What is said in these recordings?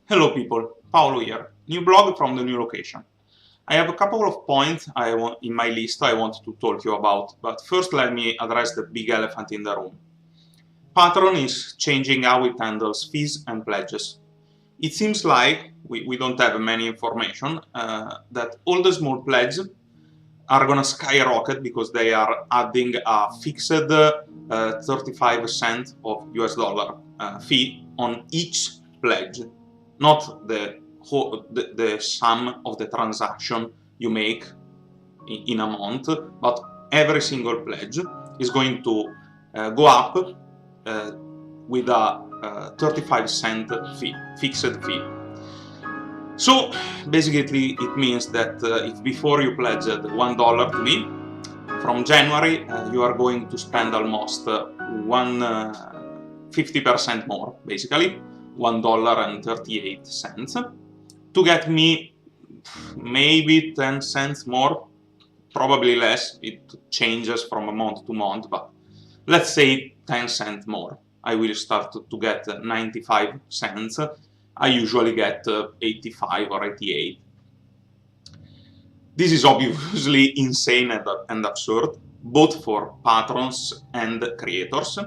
Hello people, Paolo here, new blog from the new location. I have a couple of points in my list I want to talk to you about, but first let me address the big elephant in the room. Patreon is changing how it handles fees and pledges. It seems like, we don't have many information, that all the small pledges are gonna skyrocket because they are adding a fixed 35 cents of US dollar fee on each pledge, not the sum of the transaction you make in a month, but every single pledge is going to go up with a 35 cent fee, fixed fee. So basically it means that if before you pledged $1 to me, from January you are going to spend almost 50% more, basically $1.38, to get me maybe 10 cents more, probably less, it changes from month to month, but let's say 10 cents more. I will start to get 95 cents. I usually get 85 or 88. This is obviously insane and absurd, both for patrons and creators.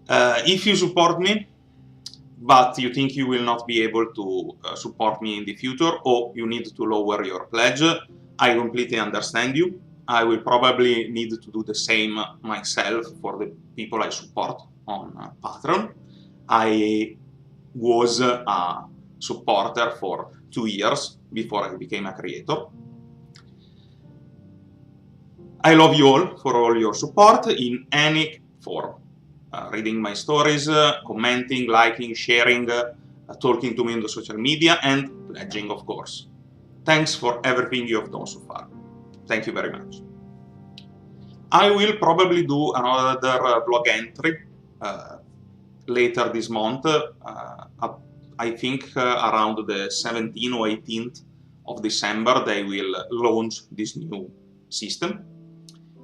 If you support me, but you think you will not be able to support me in the future, or you need to lower your pledge, I completely understand you. I will probably need to do the same myself for the people I support on Patreon. I was a supporter for 2 years before I became a creator. I love you all for all your support in any form. Reading my stories, commenting, liking, sharing, talking to me on the social media, and pledging, of course. Thanks for everything you have done so far. Thank you very much. I will probably do another blog entry later this month, I think around the 17th or 18th of December they will launch this new system.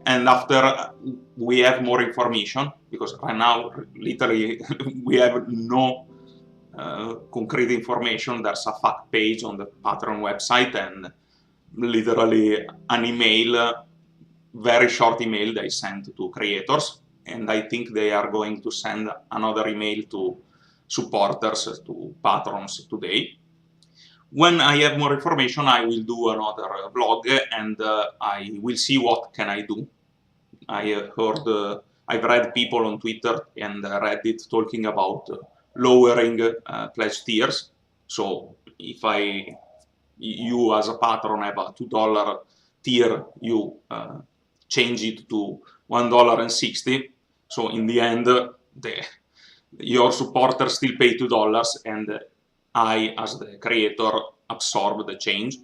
And after we have more information, because right now literally we have no concrete information. There's a fact page on the Patreon website and literally an email, very short email they send to creators, and I think they are going to send another email to supporters, to patrons today. When I have more information, I will do another blog and I will see what can I do. I've read people on Twitter and Reddit talking about lowering pledge tiers. So if you as a patron have a $2 tier, you change it to $1.60. So in the end, your supporters still pay $2 and I, as the creator, absorb the change.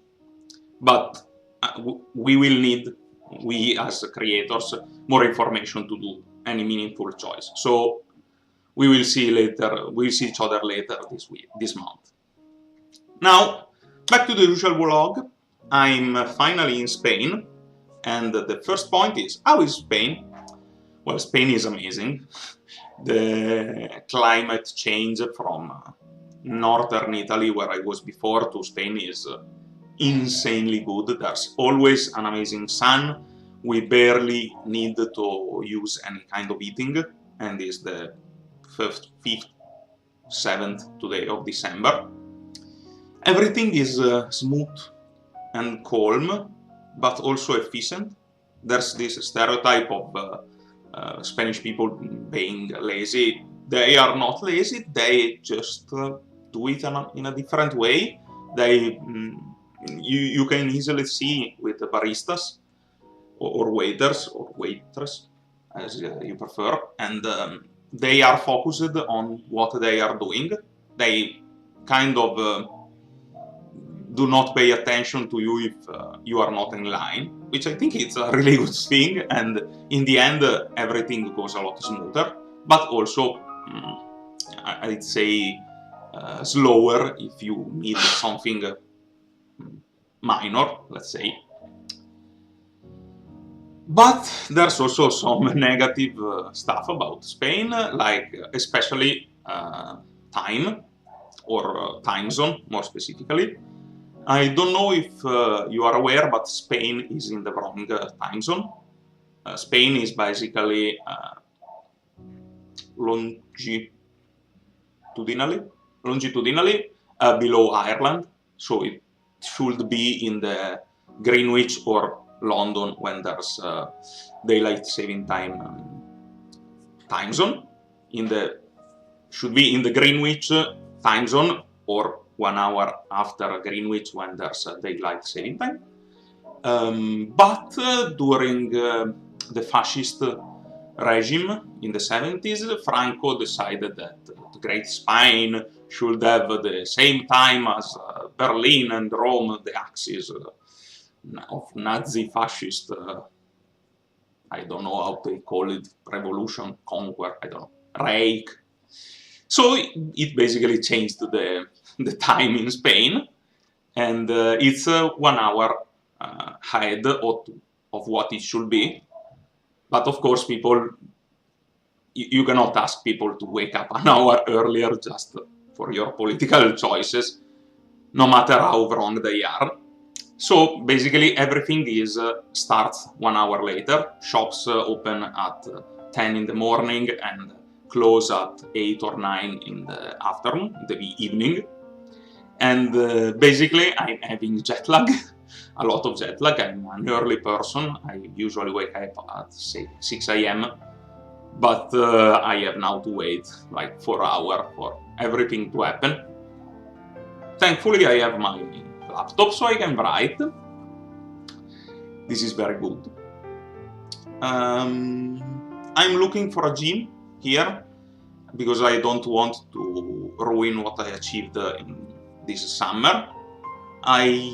But we will need, we as creators, more information to do any meaningful choice. So we will see later, we'll see each other later this month. Now, back to the usual vlog. I'm finally in Spain, and the first point is, how is Spain? Well, Spain is amazing. The climate change from northern Italy, where I was before, to Spain is insanely good. There's always an amazing sun. We barely need to use any kind of heating, and it's the 5th, 7th today of December. Everything is smooth and calm, but also efficient. There's this stereotype of Spanish people being lazy. They are not lazy, they just do it in a different way. You can easily see with the baristas or waiters or waitress, as you prefer, and they are focused on what they are doing. They kind of do not pay attention to you if you are not in line, which I think it's a really good thing, and in the end everything goes a lot smoother, but also I'd say slower if you need something minor, let's say. But there's also some negative stuff about Spain, like especially time. or time zone, more specifically. I don't know if you are aware, but Spain is in the wrong time zone. Spain is basically longitudinally below Ireland, so it should be in the Greenwich or London when there's daylight saving time time zone. Should be in the Greenwich time zone, or 1 hour after Greenwich when there's daylight saving time. But during the fascist regime in the 70s, Franco decided that the Great Spain should have the same time as Berlin and Rome, the axis of Nazi-fascist, I don't know how they call it, revolution, conquer, I don't know, Reich. So it basically changed the time in Spain, and it's 1 hour ahead of what it should be. But of course, you cannot ask people to wake up an hour earlier just for your political choices, no matter how wrong they are. So basically everything starts 1 hour later. Shops open at 10 in the morning and close at 8 or 9 in the afternoon, the evening. And basically I'm having jet lag, a lot of jet lag. I'm an early person. I usually wake up at 6 a.m. But I have now to wait like 4 hours for everything to happen. Thankfully I have my laptop so I can write. This is very good. I'm looking for a gym here because I don't want to ruin what I achieved in this summer. I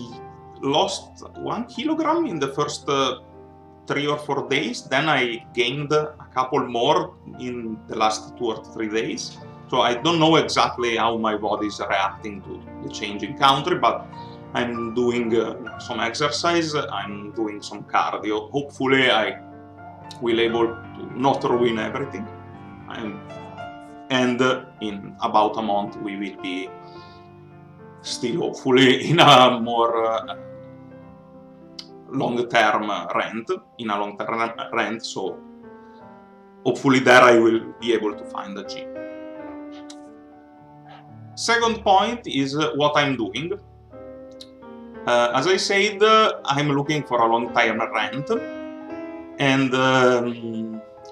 lost 1 kilogram in the first 3 or 4 days, then I gained a couple more in the last 2 or 3 days. So I don't know exactly how my body is reacting to the change in country, but I'm doing some exercise, I'm doing some cardio. Hopefully I will able to not ruin everything. And in about a month we will be still hopefully in a more long-term rent, so hopefully there I will be able to find a gym. Second point is what I'm doing. As I said, I'm looking for a long-term rent, and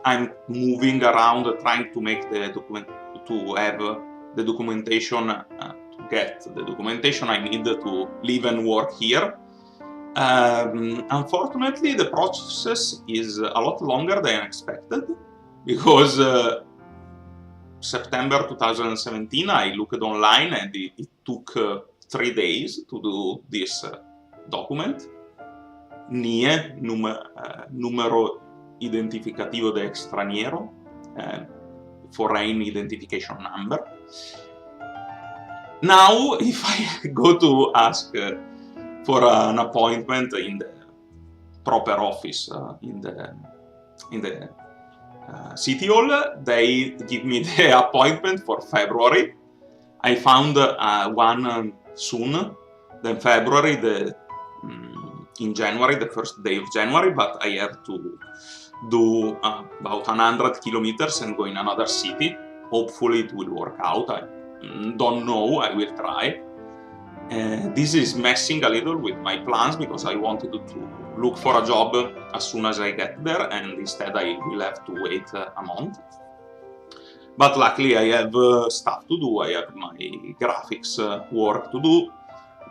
I'm moving around trying to make the documentation, to get the documentation I need to live and work here. Unfortunately, the process is a lot longer than expected, because September 2017 I looked online and it took 3 days to do this document, NIE, numero identificativo de extranjero, foreign identification number. Now, if I go to ask for an appointment in the proper office in the City Hall, they give me the appointment for February. I found one soon, then February, in January, the first day of January, but I have to do about 100 kilometers and go in another city. Hopefully it will work out. I don't know, I will try. This is messing a little with my plans because I wanted to look for a job as soon as I get there, and instead I will have to wait a month. But luckily I have stuff to do. I have my graphics work to do,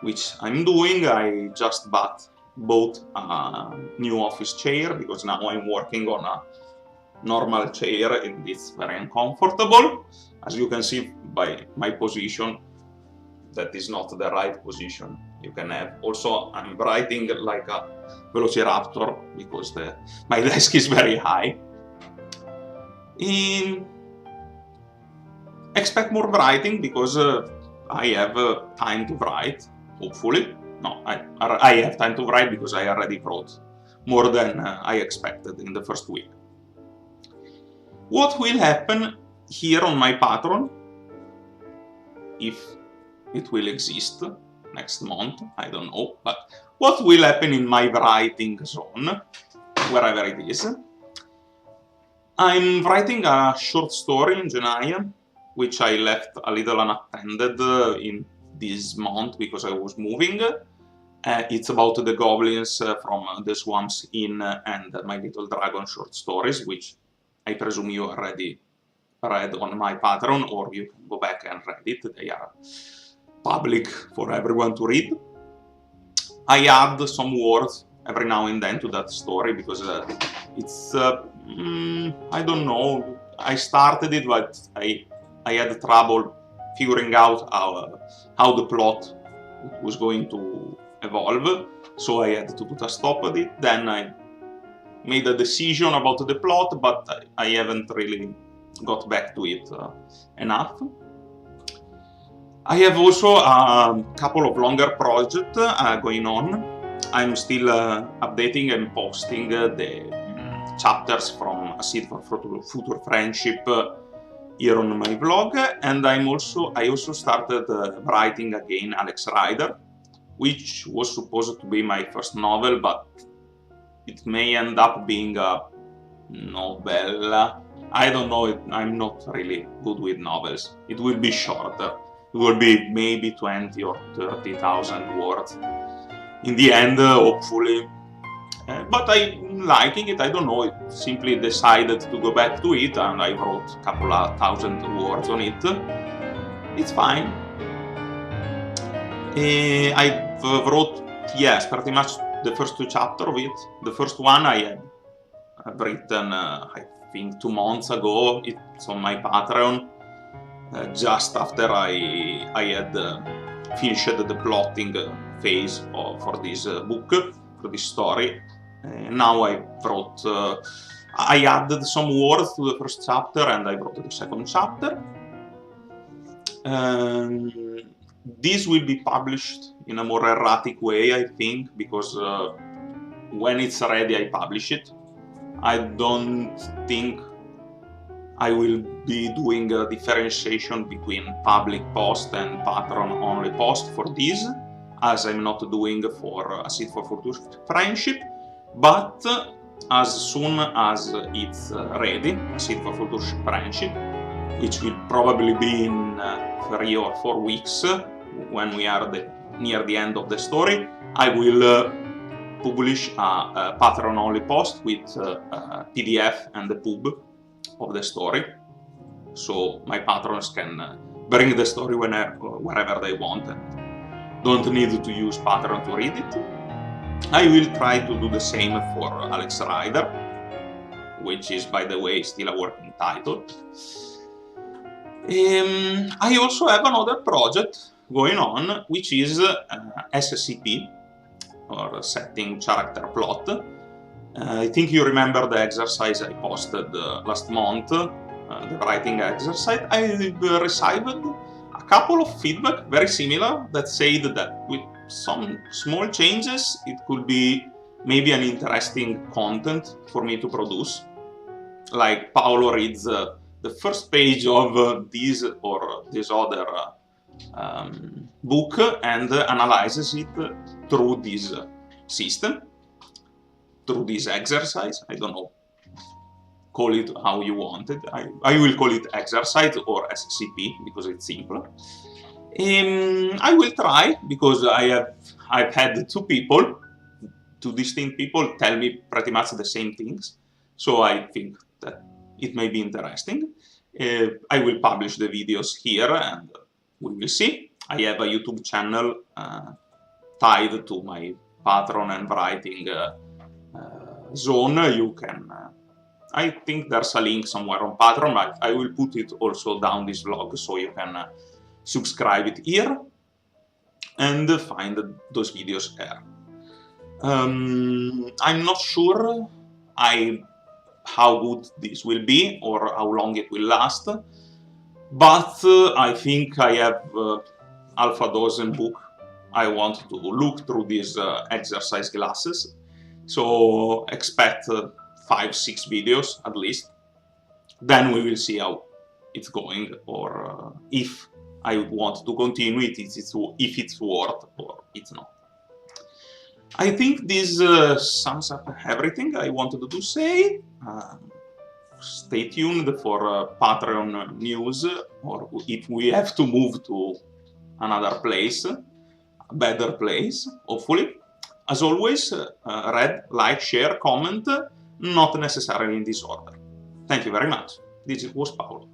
which I'm doing. I just bought a new office chair because now I'm working on a normal chair and it's very uncomfortable. As you can see by my position, that is not the right position you can have. Also, I'm writing like a Velociraptor because my desk is very high. Expect more writing because I have time to write, hopefully. No, I have time to write because I already wrote more than I expected in the first week. What will happen here on my Patreon, if it will exist next month, I don't know, but what will happen in my writing zone, wherever it is. I'm writing a short story in Genaya, which I left a little unattended in this month because I was moving. It's about the goblins from the Swamps Inn and My Little Dragon short stories, which I presume you already read on my Patreon, or you can go back and read it. They are public for everyone to read. I add some words every now and then to that story because it's I don't know, I started it, but I had trouble figuring out how the plot was going to evolve, so I had to put a stop at it. Then I made a decision about the plot, but I haven't really got back to it enough. I have also a couple of longer projects going on. I'm still updating and posting the chapters from A Seed for Future Friendship here on my blog, and I also started writing again Alex Rider, which was supposed to be my first novel, but it may end up being a novella. I don't know, I'm not really good with novels. It will be shorter. It will be maybe 20 or 30,000 words in the end, hopefully. But I'm liking it, I don't know, I simply decided to go back to it and I wrote a couple of thousand words on it. It's fine. I wrote, yes, pretty much the first two chapters of it. The first one I had written, I think 2 months ago. It's on my Patreon, just after I had finished the plotting phase for this book, for this story. Now I wrote, I added some words to the first chapter and I wrote the second chapter. This will be published in a more erratic way, I think, because when it's ready I publish it. I don't think I will be doing a differentiation between public post and Patreon only post for this, as I'm not doing for A Seed for Future Friendship, but as soon as it's ready, A Seed for Future Friendship, which will probably be in 3 or 4 weeks, when we are near the end of the story, I will publish a Patreon only post with PDF and the pub of the story, so my patrons can bring the story wherever they want and don't need to use Patreon to read it. I will try to do the same for Alex Rider, which is, by the way, still a working title. I also have another project going on, which is SCP, or Setting Character Plot. I think you remember the exercise I posted last month, the writing exercise. I received a couple of feedback very similar that said that with some small changes it could be maybe an interesting content for me to produce. Like Paolo reads the first page of this or this other book and analyzes it through this system, through this exercise. I don't know, call it how you want it. I will call it exercise or SCP because it's simpler. I will try, because I've had two distinct people tell me pretty much the same things, so I think that it may be interesting. I will publish the videos here and we will see. I have a YouTube channel tied to my Patreon and writing zone. You can, I think there's a link somewhere on Patreon, but I will put it also down this vlog so you can subscribe it here and find those videos there. I'm not sure how good this will be or how long it will last, but I think I have half a dozen books I want to look through these exercise glasses, so expect 5-6 videos at least. Then we will see how it's going, or if I want to continue it if it's worth or it's not. I think this sums up everything I wanted to say. Stay tuned for Patreon news, or if we have to move to another place, a better place, hopefully. As always, read, like, share, comment, not necessarily in this order. Thank you very much. This was Paolo.